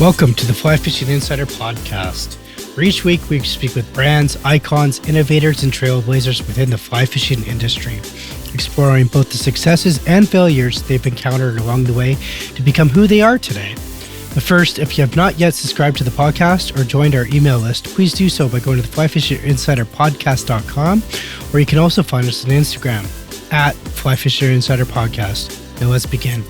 Welcome to the Fly Fishing Insider Podcast, where each week we speak with brands, icons, innovators, and trailblazers within the fly fishing industry, exploring both the successes and failures they've encountered along the way to become who they are today. But first, if you have not yet subscribed to the podcast or joined our email list, please do so by going to the FlyFishingInsiderPodcast.com, or you can also find us on Instagram at FlyFishingInsiderPodcast. Now let's begin.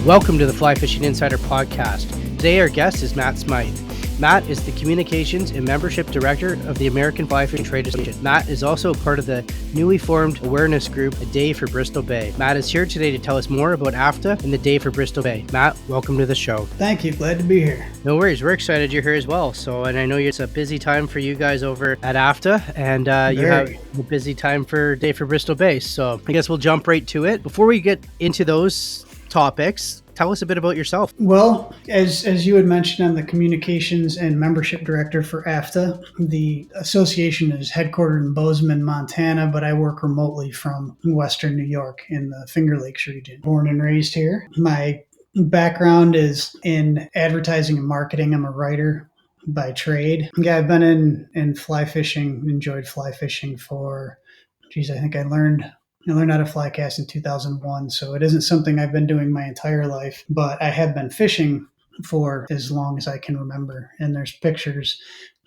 Welcome to the Fly Fishing Insider Podcast. Today our guest is Matt Smythe. Matt is the Communications and Membership Director of the American Fly Fishing Trade Association. Matt is also part of the newly formed awareness group, A Day for Bristol Bay. Matt is here today to tell us more about AFFTA and the Day for Bristol Bay. Matt, welcome to the show. Thank you. Glad to be here. No worries. We're excited you're here as well. And I know it's a busy time for you guys over at AFFTA, and you have a busy time for Day for Bristol Bay. So I guess we'll jump right to it. Before we get into those topics, tell us a bit about yourself. Well, as you had mentioned, I'm the Communications and Membership Director for AFFTA. The association is headquartered in Bozeman, Montana, but I work remotely from Western New York in the Finger Lakes region. Born and raised here. My background is in advertising and marketing. I'm a writer by trade. Yeah, I've been in fly fishing, enjoyed fly fishing for, I think I learned how to fly cast in 2001, so it isn't something I've been doing my entire life, but I have been fishing for as long as I can remember, and there's pictures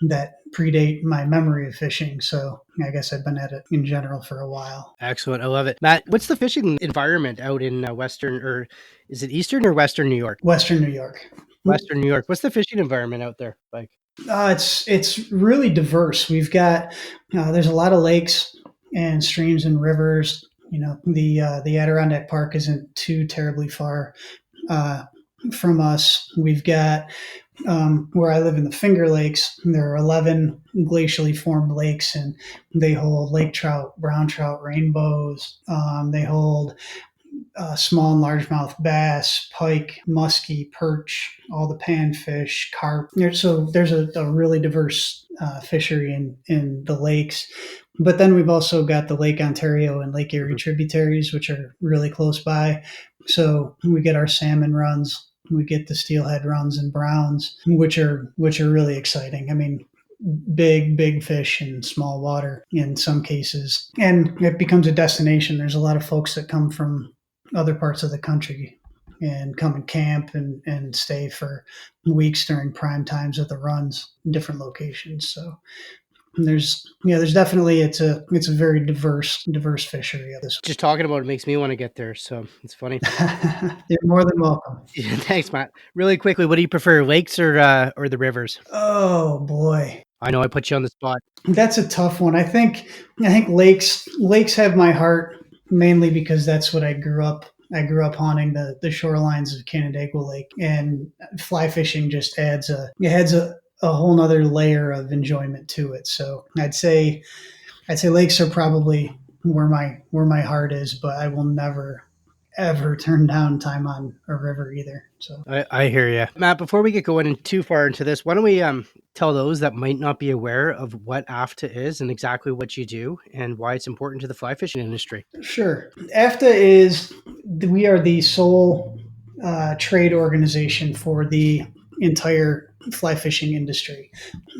that predate my memory of fishing, so I guess I've been at it in general for a while. Excellent. I love it. Matt, what's the fishing environment out in Western, or is it Eastern or Western New York? Western New York. Western New York. What's the fishing environment out there like? It's really diverse. We've got, there's a lot of lakes and streams and rivers. The Adirondack Park isn't too terribly far from us. We've got where I live in the Finger Lakes. There are 11 glacially formed lakes, and they hold lake trout, brown trout, rainbows. They hold small and largemouth bass, pike, muskie, perch, all the panfish, carp. So there's a really diverse fishery in the lakes. But then we've also got the Lake Ontario and Lake Erie tributaries, which are really close by. So we get our salmon runs, we get the steelhead runs and browns, which are really exciting. I mean, big fish in small water in some cases. And it becomes a destination. There's a lot of folks that come from other parts of the country and come and camp and stay for weeks during prime times of the runs in different locations. So there's definitely, it's a very diverse fishery of this. Just talking about it makes me want to get there. So it's funny. You're more than welcome. Yeah, thanks, Matt. Really quickly, what do you prefer, lakes or the rivers? Oh boy. I know I put you on the spot. That's a tough one. I think lakes have my heart, mainly because that's what I grew up haunting, the shorelines of Canandaigua Lake, and fly fishing just adds a whole nother layer of enjoyment to it. So I'd say lakes are probably where my heart is, but I will never ever turn down time on a river either. So I hear you, Matt. Before we get going too far into this, why don't we tell those that might not be aware of what AFFTA is and exactly what you do and why it's important to the fly fishing industry? Sure. AFFTA we are the sole trade organization for the entire fly fishing industry.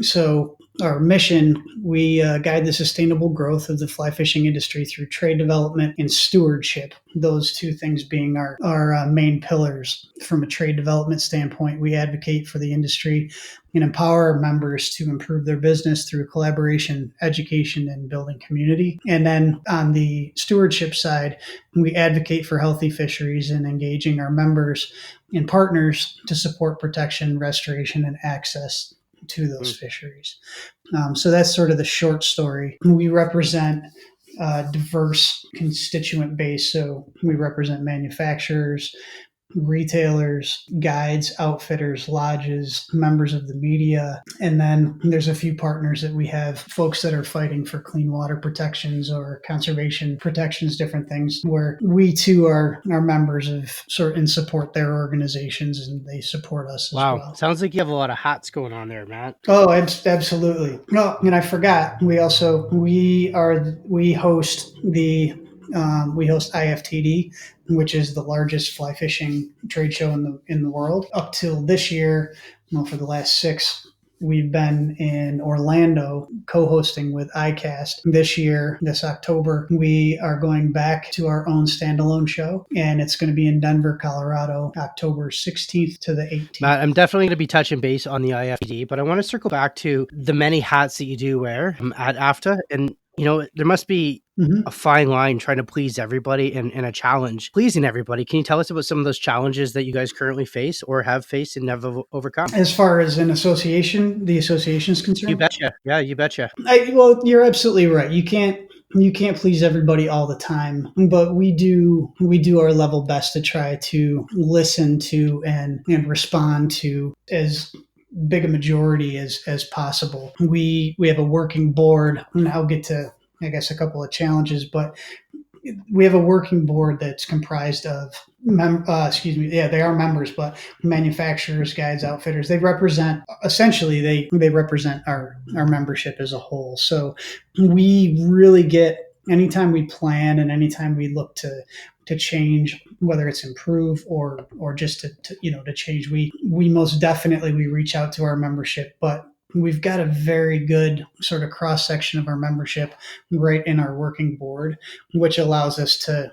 So our mission, we guide the sustainable growth of the fly fishing industry through trade development and stewardship, those two things being our main pillars. From a trade development standpoint, we advocate for the industry and empower our members to improve their business through collaboration, education, and building community. And then on the stewardship side, we advocate for healthy fisheries and engaging our members and partners to support protection, restoration, and access to those fisheries. So that's sort of the short story. We represent a diverse constituent base. So we represent manufacturers, retailers, guides, outfitters, lodges, members of the media. And then there's a few partners that we have, folks that are fighting for clean water protections or conservation protections, different things, where we too are members of sort and support their organizations, and they support us as well. Wow. Sounds like you have a lot of hats going on there, Matt. Oh, absolutely. No, and I forgot. We host IFTD, which is the largest fly fishing trade show in the world. Up till this year, for the last 6, we've been in Orlando co-hosting with ICAST. This October, we are going back to our own standalone show, and it's going to be in Denver, Colorado, October 16th to the 18th. Matt, I'm definitely going to be touching base on the IFTD, but I want to circle back to the many hats that you do wear at AFFTA. And, there must be a fine line trying to please everybody and a challenge pleasing everybody. Can you tell us about some of those challenges that you guys currently face or have faced and have overcome? As far as the association's concerned? You betcha. Yeah, you betcha. Well, you're absolutely right. You can't please everybody all the time, but we do our level best to try to listen to and respond to as big a majority as possible. We have a working board, and I'll get to, I guess, a couple of challenges, but we have a working board that's comprised of they are members, but manufacturers, guides, outfitters. They represent they represent our membership as a whole. So we really get, anytime we plan and anytime we look to change, whether it's improve or just to change, we most definitely we reach out to our membership, but we've got a very good sort of cross section of our membership right in our working board, which allows us to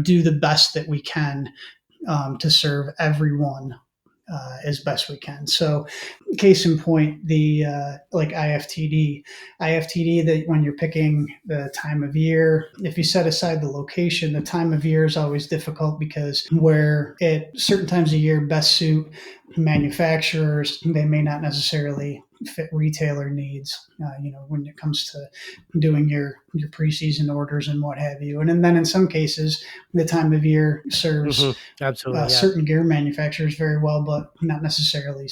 do the best that we can to serve everyone as best we can. So case in point, the like IFTD, that when you're picking the time of year, if you set aside the location, the time of year is always difficult, because where at certain times of year best suit manufacturers, they may not necessarily fit retailer needs, when it comes to doing your preseason orders and what have you. And then in some cases, the time of year serves certain gear manufacturers very well, but not necessarily,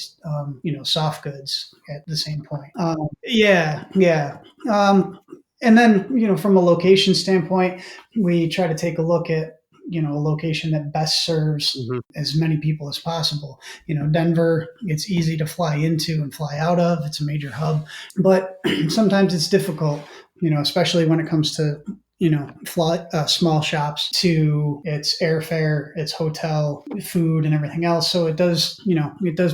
soft goods at the same point. And then, from a location standpoint, we try to take a look at, a location that best serves as many people as possible. Denver, it's easy to fly into and fly out of. It's a major hub, but sometimes it's difficult, especially when it comes to, small shops, to its airfare, its hotel, food, and everything else. So it does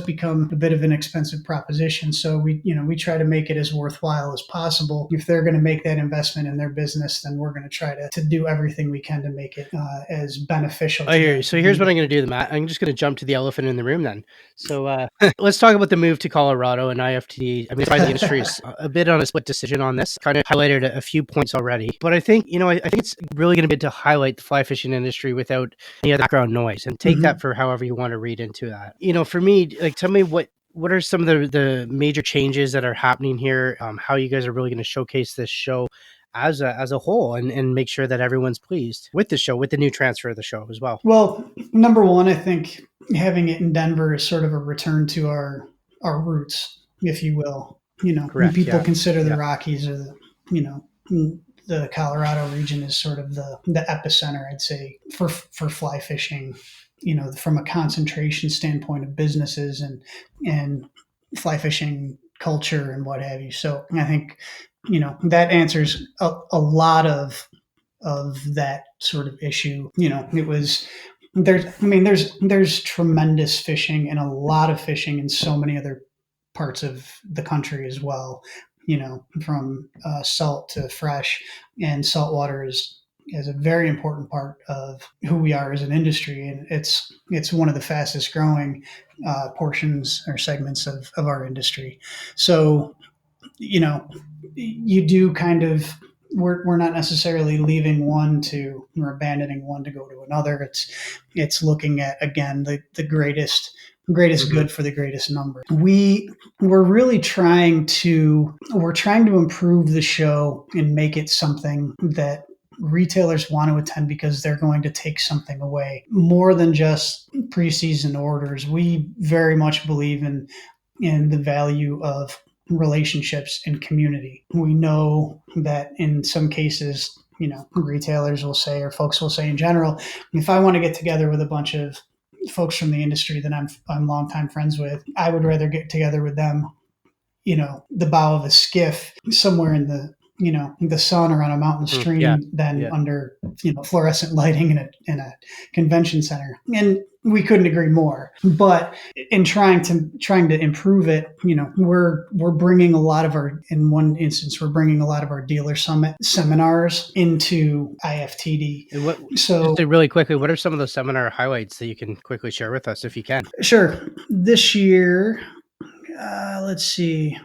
become a bit of an expensive proposition. So we try to make it as worthwhile as possible. If they're going to make that investment in their business, then we're going to try to do everything we can to make it as beneficial. I hear you. So here's what I'm going to do, Matt. I'm just going to jump to the elephant in the room then. So let's talk about the move to Colorado and IFTD. I mean, the industry is a bit on a split decision on this. Kind of highlighted a few points already, but I think, I think it's really going to be to highlight the fly fishing industry without any other background noise, and take that for however you want to read into that. For me, tell me what are some of the major changes that are happening here, how you guys are really going to showcase this show as a whole, and make sure that everyone's pleased with the show, with the new transfer of the show as well. Well, number one, I think having it in Denver is sort of a return to our roots, if you will. Correct, people consider the Rockies or the Colorado region is sort of the epicenter, I'd say, for fly fishing, from a concentration standpoint of businesses and fly fishing culture and what have you. So I think, that answers a lot of that sort of issue. There's tremendous fishing and a lot of fishing in so many other parts of the country as well. From salt to fresh, and saltwater is a very important part of who we are as an industry, and it's one of the fastest growing portions or segments of our industry. So, you do kind of, we're not necessarily leaving one or abandoning one to go to another. It's looking at, again, the greatest good for the greatest number. We're really trying to improve the show and make it something that retailers want to attend because they're going to take something away more than just preseason orders. We very much believe in the value of relationships and community. We know that in some cases, retailers will say, or folks will say in general, if I want to get together with a bunch of folks from the industry that I'm longtime friends with, I would rather get together with them, the bow of a skiff somewhere in the sun or on a mountain stream than under, fluorescent lighting in a convention center. And we couldn't agree more. But in trying to improve it, we're bringing a lot of in one instance, we're bringing a lot of our dealer summit seminars into IFTD. And just really quickly, what are some of the seminar highlights that you can quickly share with us if you can? Sure. This year, let's see.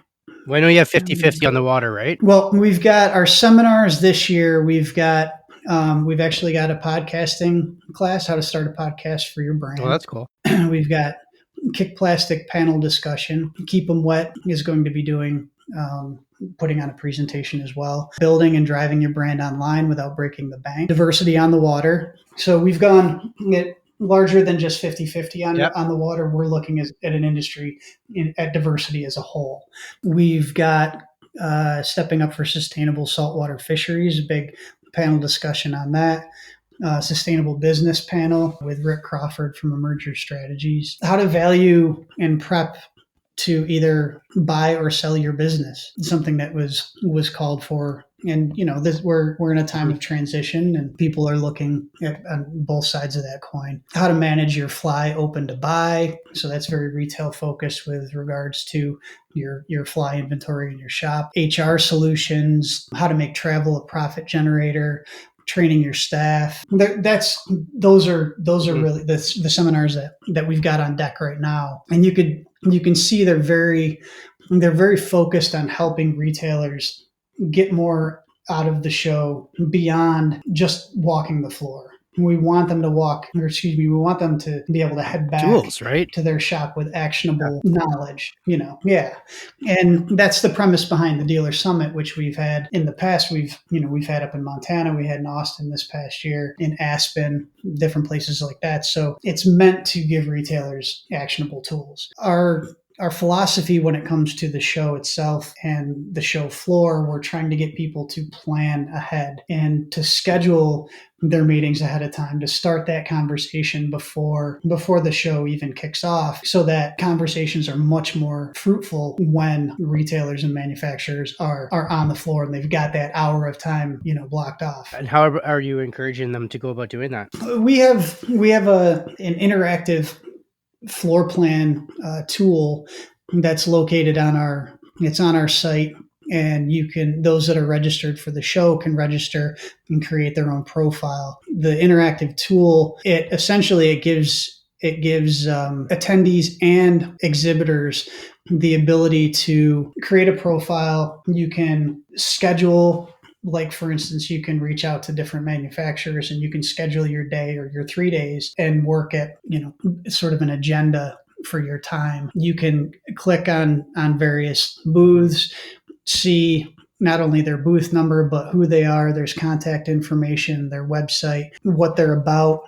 Well, I know you have 50/50 on the water, right? Well, we've got our seminars this year. We've actually got a podcasting class, how to start a podcast for your brand. Oh, that's cool. We've got Kick Plastic panel discussion. Keep 'em Wet is going to be doing, putting on a presentation as well. Building and driving your brand online without breaking the bank. Diversity on the water. So we've gone larger than just 50/50 on the water. We're looking at an industry at diversity as a whole. We've got stepping up for sustainable saltwater fisheries, a big panel discussion on that. Sustainable business panel with Rick Crawford from Emerger Strategies. How to value and prep to either buy or sell your business. Something that was called for. And, we're in a time of transition and people are looking on both sides of that coin. How to manage your fly open to buy. So that's very retail focused with regards to your fly inventory in your shop. HR solutions, how to make travel a profit generator, training your staff. Those are really the seminars that we've got on deck right now. And you can see they're very focused on helping retailers get more out of the show beyond just walking the floor. We want them to we want them to be able to head back to their shop with actionable knowledge, And that's the premise behind the Dealer Summit, which we've had in the past. We've had up in Montana, we had in Austin this past year, in Aspen, different places like that. So it's meant to give retailers actionable tools. Our philosophy when it comes to the show itself and the show floor, we're trying to get people to plan ahead and to schedule their meetings ahead of time, to start that conversation before the show even kicks off, so that conversations are much more fruitful when retailers and manufacturers are on the floor and they've got that hour of time, blocked off. And how are you encouraging them to go about doing that? We have an interactive floor plan tool that's located on our site, and those that are registered for the show can register and create their own profile. The interactive tool, it gives attendees and exhibitors the ability to create a profile. You can schedule, like, for instance, you can reach out to different manufacturers and you can schedule your day or your 3 days and work at, sort of an agenda for your time. You can click on various booths, see not only their booth number, but who they are. There's contact information, their website, what they're about,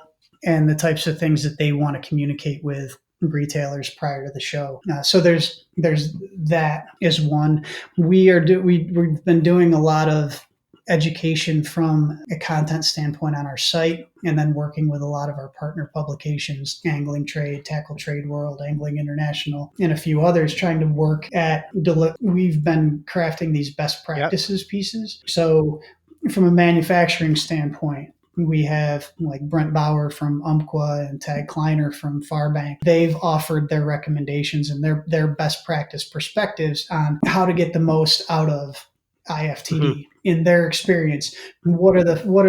and the types of things that they want to communicate with retailers prior to the show. So there's that is one. We've been doing a lot of education from a content standpoint on our site, and then working with a lot of our partner publications, Angling Trade, Tackle Trade World, Angling International, and a few others, trying to work at we've been crafting these best practices pieces. So from a manufacturing standpoint, we have like Brent Bauer from Umpqua and Tag Kleiner from Farbank. They've offered their recommendations and their best practice perspectives on how to get the most out of IFTD in their experience. What are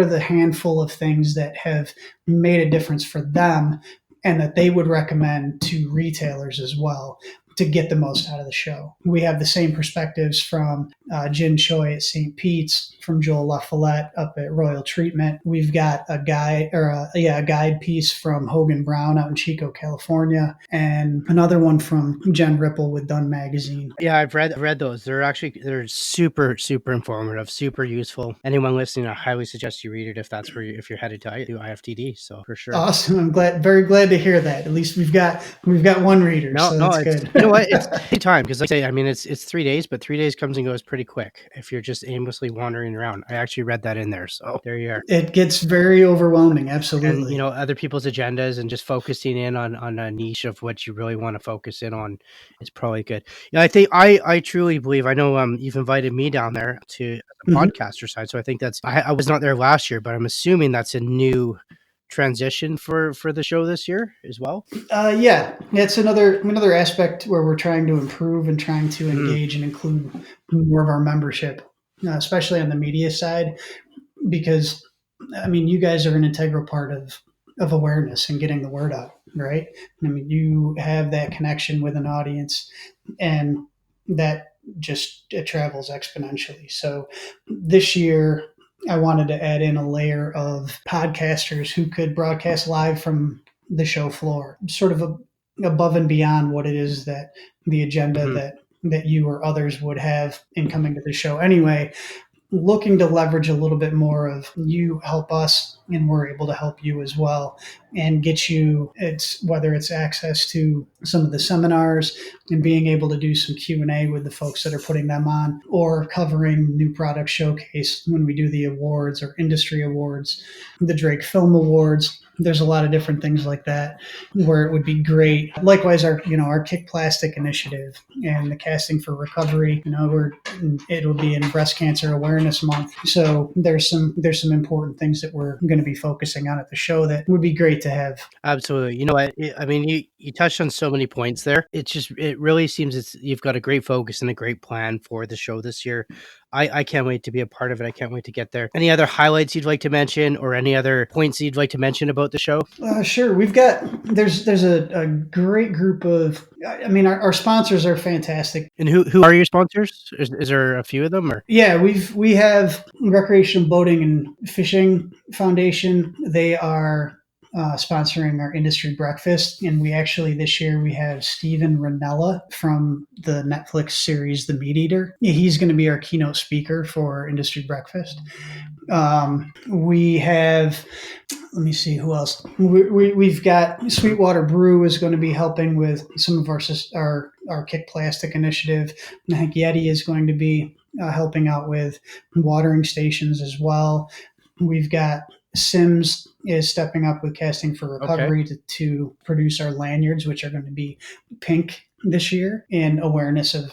the handful of things that have made a difference for them and that they would recommend to retailers as well, to get the most out of the show. We have the same perspectives from Jin Choi at St. Pete's, from Joel LaFollette up at Royal Treatment. We've got a guide piece from Hogan Brown out in Chico, California, and another one from Jen Ripple with Dunn Magazine. Yeah, I've read those. They're super, super informative, super useful. Anyone listening, I highly suggest you read it if you're headed to IFTD. So for sure. Awesome. I'm very glad to hear that. At least we've got one reader, so that's good. You know what? It's time, because like I say, I mean, it's 3 days, but 3 days comes and goes pretty quick if you're just aimlessly wandering around. I actually read that in there, so there you are. It gets very overwhelming, absolutely. And other people's agendas and just focusing in on a niche of what you really want to focus in on is probably good. I think I truly believe, I know you've invited me down there to the podcaster side, so I think I was not there last year, but I'm assuming that's a new transition for the show this year as well. Yeah, it's another aspect where we're trying to improve and trying to engage and include more of our membership, especially on the media side, because I mean, you guys are an integral part of awareness and getting the word out, right? I mean, you have that connection with an audience, and that it travels exponentially. So this year, I wanted to add in a layer of podcasters who could broadcast live from the show floor, sort of above and beyond what it is that the agenda that you or others would have in coming to the show anyway. Looking to leverage a little bit more of you help us and we're able to help you as well, and get you, whether it's access to some of the seminars and being able to do some Q&A with the folks that are putting them on, or covering new product showcase when we do the awards or industry awards, the Drake Film Awards. There's a lot of different things like that where it would be great. Likewise, our Kick Plastic initiative and the Casting for Recovery. It'll be in Breast Cancer Awareness Month. So there's some important things that we're going to be focusing on at the show that would be great to have. Absolutely. You know what? I mean, you touched on so many points there. It really seems you've got a great focus and a great plan for the show this year. I can't wait to be a part of it. I can't wait to get there. Any other highlights you'd like to mention, or any other points you'd like to mention about the show? Sure. There's a great group of, I mean, our sponsors are fantastic. And who are your sponsors? Is there a few of them? Or? Yeah, we have Recreational Boating and Fishing Foundation. They are sponsoring our industry breakfast. And this year we have Steven Ranella from the Netflix series, The Meat Eater. He's going to be our keynote speaker for industry breakfast. We have, let me see who else. We've got Sweetwater Brew is going to be helping with some of our Kick Plastic initiative. And I think Yeti is going to be helping out with watering stations as well. We've got Sims is stepping up with Casting for Recovery to produce our lanyards, which are going to be pink this year, in awareness of,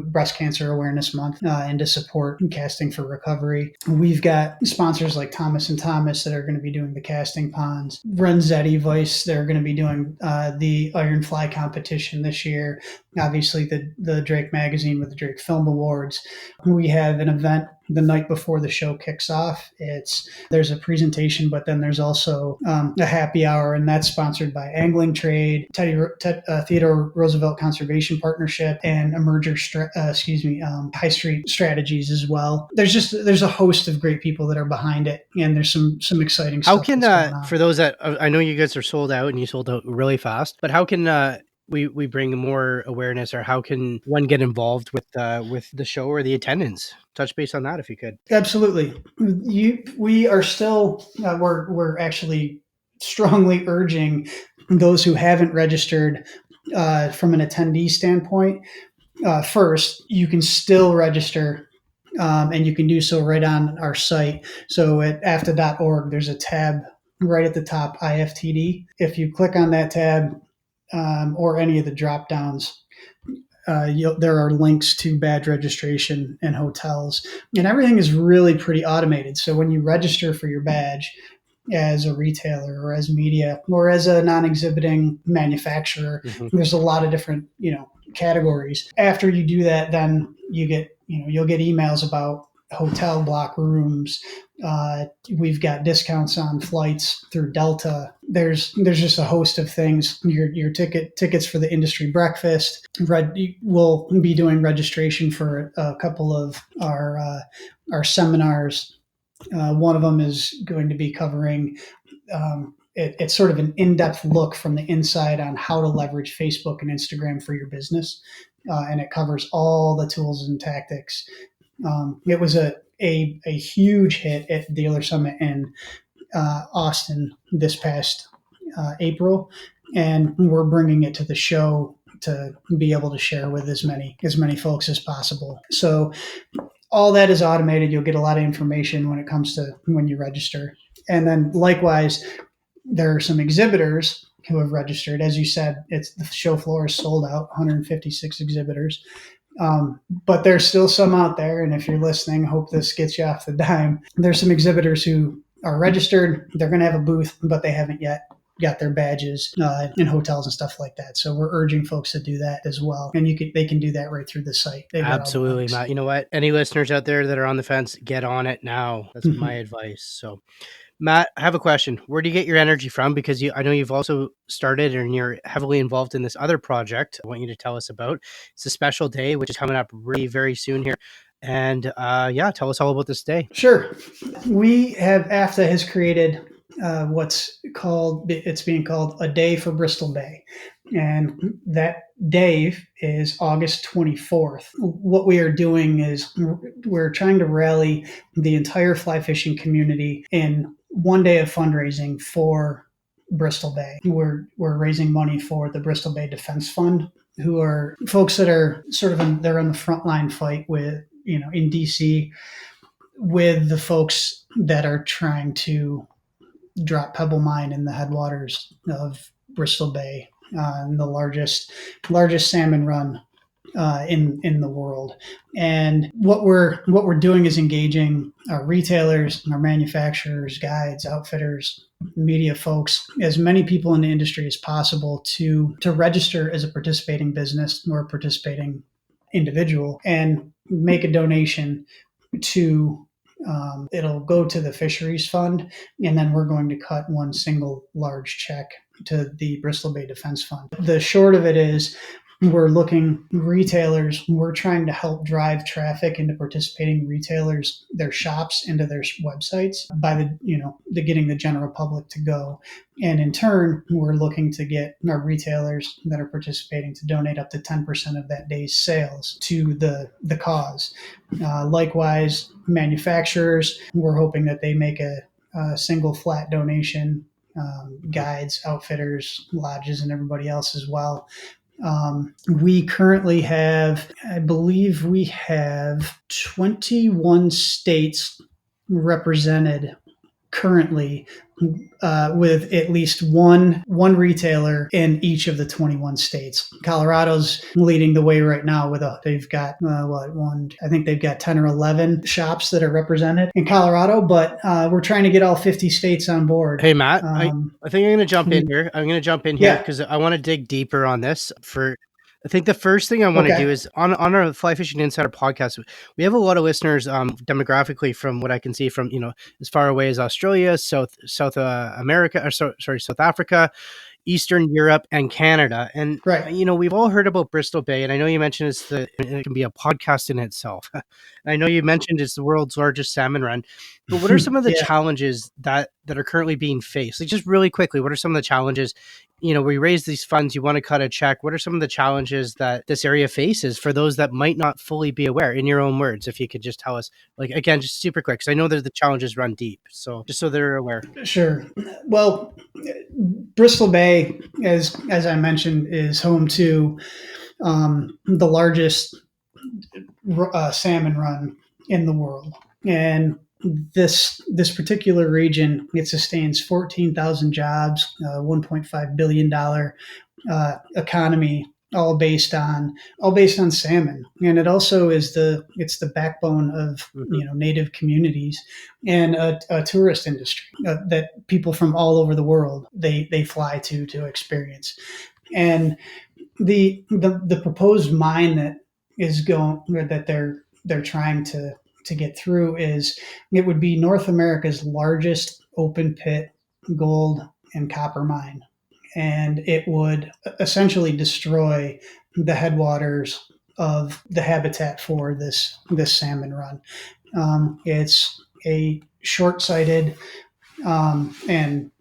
Breast Cancer Awareness Month, and to support Casting for Recovery. We've got sponsors like Thomas & Thomas that are going to be doing the casting ponds. Renzetti Voice, they're going to be doing the Iron Fly competition this year. Obviously, the Drake Magazine with the Drake Film Awards. We have an event the night before the show kicks off. There's a presentation, but then there's also a happy hour, and that's sponsored by Angling Trade, Theodore Roosevelt Conservation Partnership, and High Street Strategies as well. There's a host of great people that are behind it, and there's some exciting stuff. How can for those that, I know you guys are sold out and you sold out really fast, but how can we bring more awareness, or how can one get involved with the show or the attendance? Touch base on that if you could. Absolutely. We are still we're actually strongly urging those who haven't registered from an attendee standpoint. First, you can still register, and you can do so right on our site. So at AFFTA.org, there's a tab right at the top, IFTD. If you click on that tab, or any of the drop downs, there are links to badge registration and hotels, and everything is really pretty automated. So when you register for your badge as a retailer or as media or as a non-exhibiting manufacturer, there's a lot of different, categories. After you do that, then you'll get emails about hotel block rooms. We've got discounts on flights through Delta. There's just a host of things. Your tickets for the industry breakfast. We'll be doing registration for a couple of our seminars. One of them is going to be covering. It's sort of an in-depth look from the inside on how to leverage Facebook and Instagram for your business, and it covers all the tools and tactics. It was a huge hit at Dealer Summit in Austin this past April, and we're bringing it to the show to be able to share with as many folks as possible. So all that is automated. You'll get a lot of information when it comes to when you register. And then likewise, there are some exhibitors who have registered. As you said, the show floor is sold out, 156 exhibitors. But there's still some out there. And if you're listening, hope this gets you off the dime. There's some exhibitors who are registered. They're going to have a booth, but they haven't yet got their badges in hotels and stuff like that. So we're urging folks to do that as well. And they can do that right through the site. Absolutely, Matt. You know what? Any listeners out there that are on the fence, get on it now. That's my advice. So, Matt, I have a question. Where do you get your energy from? Because I know you've also started and you're heavily involved in this other project I want you to tell us about. It's a special day, which is coming up really very soon here. And tell us all about this day. Sure. AFFTA has created it's being called A Day for Bristol Bay. And that day is August 24th. What we are doing is we're trying to rally the entire fly fishing community in one day of fundraising for Bristol Bay. We're raising money for the Bristol Bay Defense Fund, who are folks that are they're on the frontline fight with, in DC with the folks that are trying to drop pebble mine in the headwaters of Bristol Bay, the largest salmon run in the world. And what we're doing is engaging our retailers, our manufacturers, guides, outfitters, media folks, as many people in the industry as possible to register as a participating business or a participating individual and make a donation to it'll go to the fisheries fund, and then we're going to cut one single large check to the Bristol Bay Defense Fund. The short of it is we're trying to help drive traffic into participating retailers, their shops, into their websites by the getting the general public to go. And in turn, we're looking to get our retailers that are participating to donate up to 10% of that day's sales to the cause. Likewise, manufacturers, we're hoping that they make a single flat donation, guides, outfitters, lodges, and everybody else as well. We currently have, I believe we have 21 states represented currently, with at least one retailer in each of the 21 states. Colorado's leading the way right now they've got I think they've got 10 or 11 shops that are represented in Colorado, but we're trying to get all 50 states on board. Hey, Matt, I think I'm going to jump in here. Because I want to dig deeper on this. I think the first thing I want to do is on our Fly Fishing Insider podcast, we have a lot of listeners demographically from what I can see from, as far away as Australia, South Africa, Eastern Europe, and Canada. And, we've all heard about Bristol Bay, and I know you mentioned it can be a podcast in itself. And I know you mentioned it's the world's largest salmon run, but what are some of the challenges that are currently being faced? Like, just really quickly, what are some of the challenges? We raise these funds, you want to cut a check. What are some of the challenges that this area faces for those that might not fully be aware? In your own words, if you could just tell us, again, just super quick, because I know that the challenges run deep. So just so they're aware. Sure. Well, Bristol Bay, as I mentioned, is home to the largest salmon run in the world. And this particular region, it sustains 14,000 jobs, $1.5 billion economy, all based on salmon. And it also is it's the backbone of native communities and a tourist industry that people from all over the world they fly to experience. And the proposed mine that they're trying to to get through is it would be North America's largest open pit gold and copper mine. And it would essentially destroy the headwaters of the habitat for this salmon run. It's a short-sighted and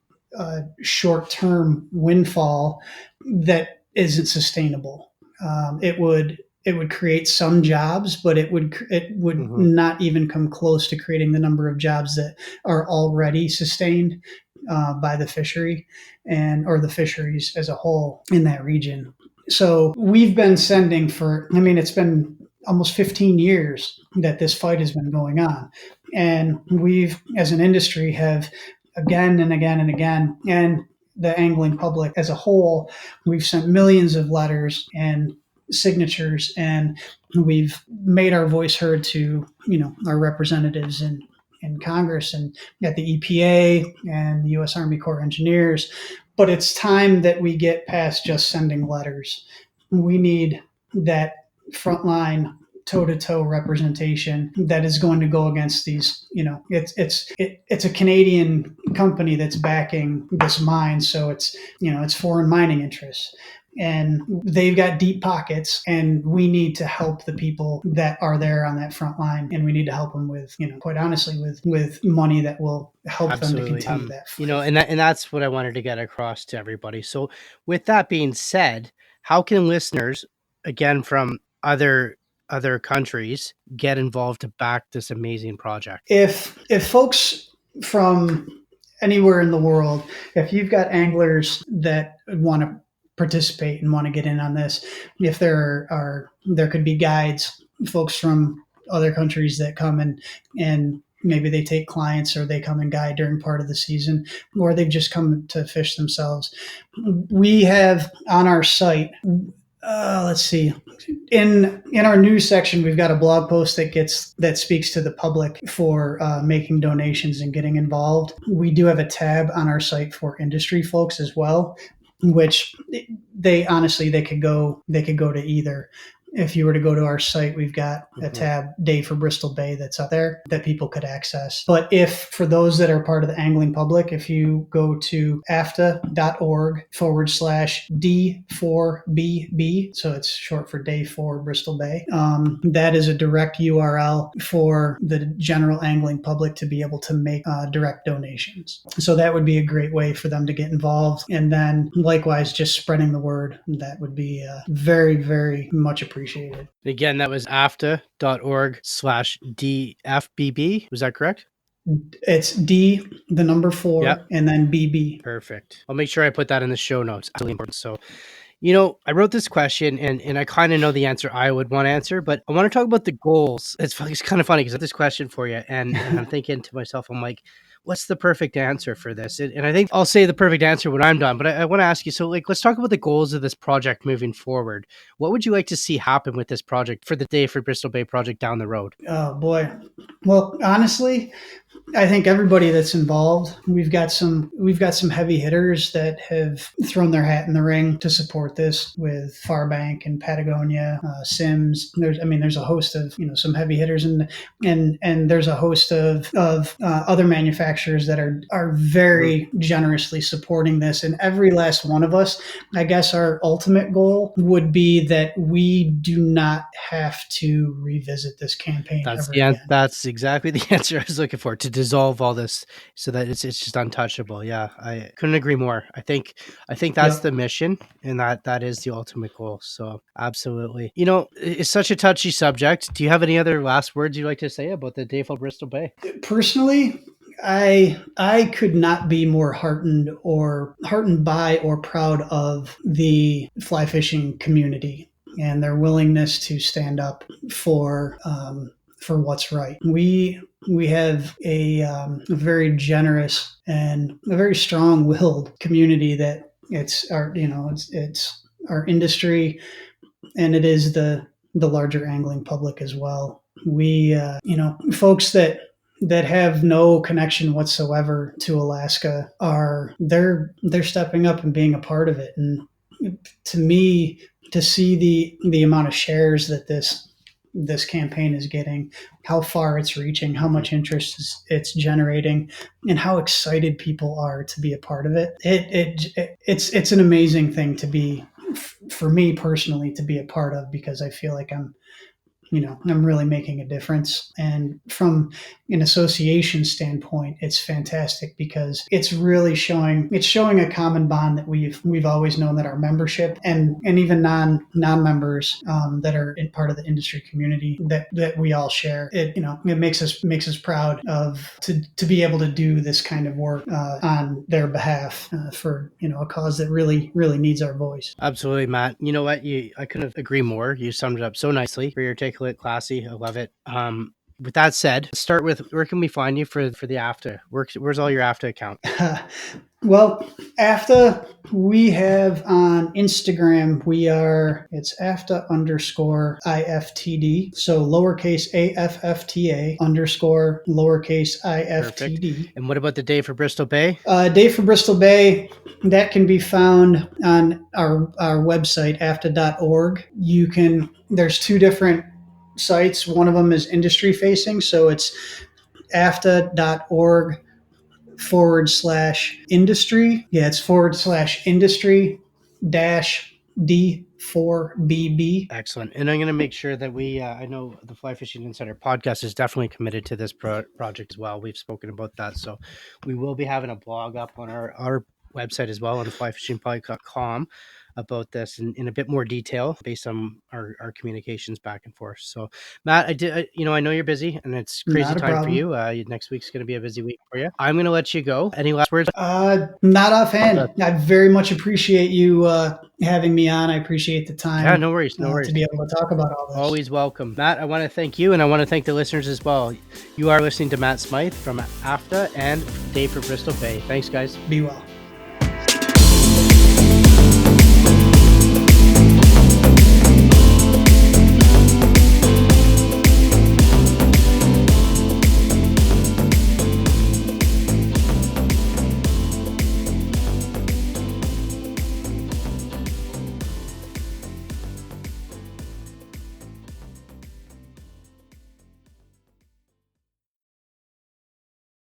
short-term windfall that isn't sustainable. It would create some jobs, but it would not even come close to creating the number of jobs that are already sustained by the fishery or the fisheries as a whole in that region. So we've been sending it's been almost 15 years that this fight has been going on. And we've, as an industry, have again and again and again, and the angling public as a whole, we've sent millions of letters and signatures, and we've made our voice heard to, our representatives in Congress and at the EPA and the U.S. Army Corps of Engineers. But it's time that we get past just sending letters. We need that frontline toe-to-toe representation that is going to go against these. It's a Canadian company that's backing this mine, so it's foreign mining interests. And they've got deep pockets, and we need to help the people that are there on that front line. And we need to help them with, quite honestly, with money that will help Absolutely. them to continue that fight. And that's what I wanted to get across to everybody. So with that being said, how can listeners, again, from other countries, get involved to back this amazing project? If folks from anywhere in the world, if you've got anglers that want to participate and want to get in on this, if there could be guides, folks from other countries that come and maybe they take clients or they come and guide during part of the season, or they've just come to fish themselves. We have on our site, let's see, in our news section, we've got a blog post that speaks to the public for making donations and getting involved. We do have a tab on our site for industry folks as well, which they could go to either. If you were to go to our site, we've got a tab, Day for Bristol Bay, that's up there that people could access. But for those that are part of the angling public, if you go to AFFTA.org/D4BB, so it's short for Day for Bristol Bay, that is a direct URL for the general angling public to be able to make direct donations. So that would be a great way for them to get involved. And then likewise, just spreading the word, that would be very, very much appreciated. Again, that was AFFTA.org/DFBB. Was that correct? It's D, the number 4, Yep. and then BB. Perfect. I'll make sure I put that in the show notes. Absolutely important. So, I wrote this question and I kind of know the answer I would want to answer, but I want to talk about the goals. It's kind of funny because I have this question for you and I'm thinking to myself, I'm like, what's the perfect answer for this? And I think I'll say the perfect answer when I'm done, but I want to ask you, so let's talk about the goals of this project moving forward. What would you like to see happen with this project for the Day for Bristol Bay project down the road? Oh boy. Well, honestly, I think everybody that's involved, we've got some heavy hitters that have thrown their hat in the ring to support this with Farbank and Patagonia, Sims. There's a host of, some heavy hitters and there's a host of other manufacturers that are very generously supporting this. And every last one of us, I guess our ultimate goal would be that we do not have to revisit this campaign. That's exactly the answer I was looking for, to dissolve all this so that it's just untouchable. Yeah, I couldn't agree more. I think that's the mission, and that is the ultimate goal. So absolutely. It's such a touchy subject. Do you have any other last words you'd like to say about the Day for Bristol Bay? Personally, I could not be more heartened by or proud of the fly fishing community and their willingness to stand up for what's right. We have a very generous and a very strong-willed community that it's our industry, and it is the larger angling public as well. We folks that have no connection whatsoever to Alaska they're stepping up and being a part of it. And to me, to see the amount of shares that this this campaign is getting, how far it's reaching, how much interest it's generating, and how excited people are to be a part of it. It's an amazing thing to be, for me personally, to be a part of, because I feel like I'm really making a difference. And from an association standpoint, it's fantastic because it's really showing a common bond that we've always known, that our membership and even non-members that are in part of the industry community, that we all share. It makes us proud to be able to do this kind of work on their behalf for a cause that really needs our voice. Absolutely, Matt. You know what? I couldn't agree more. You summed it up so nicely. Very articulate, classy. I love it. With that said, let's start with, where can we find you for the AFFTA? Where's all your AFFTA account? Well, AFFTA, we have on Instagram, it's AFFTA _IFTD. So lowercase AFFTA _ lowercase IFTD. Perfect. And what about the Day for Bristol Bay? Day for Bristol Bay, that can be found on our website, AFFTA.org. There's two different sites. One of them is industry facing. So it's AFFTA.org /industry. Yeah, it's /industry -D4BB. Excellent. And I'm going to make sure that I know the Fly Fishing Insider podcast is definitely committed to this project as well. We've spoken about that. So we will be having a blog up on our website as well, on flyfishingpod.com, about this in a bit more detail based on our communications back and forth. So Matt, I know you're busy and it's crazy time for you. Next week's going to be a busy week for you. I'm going to let you go. Any last words? Not offhand. I very much appreciate you having me on. I appreciate the time. Yeah, no worries. To be able to talk about all this. Always welcome. Matt, I want to thank you, and I want to thank the listeners as well. You are listening to Matt Smythe from AFFTA and Day for Bristol Bay. Thanks, guys. Be well.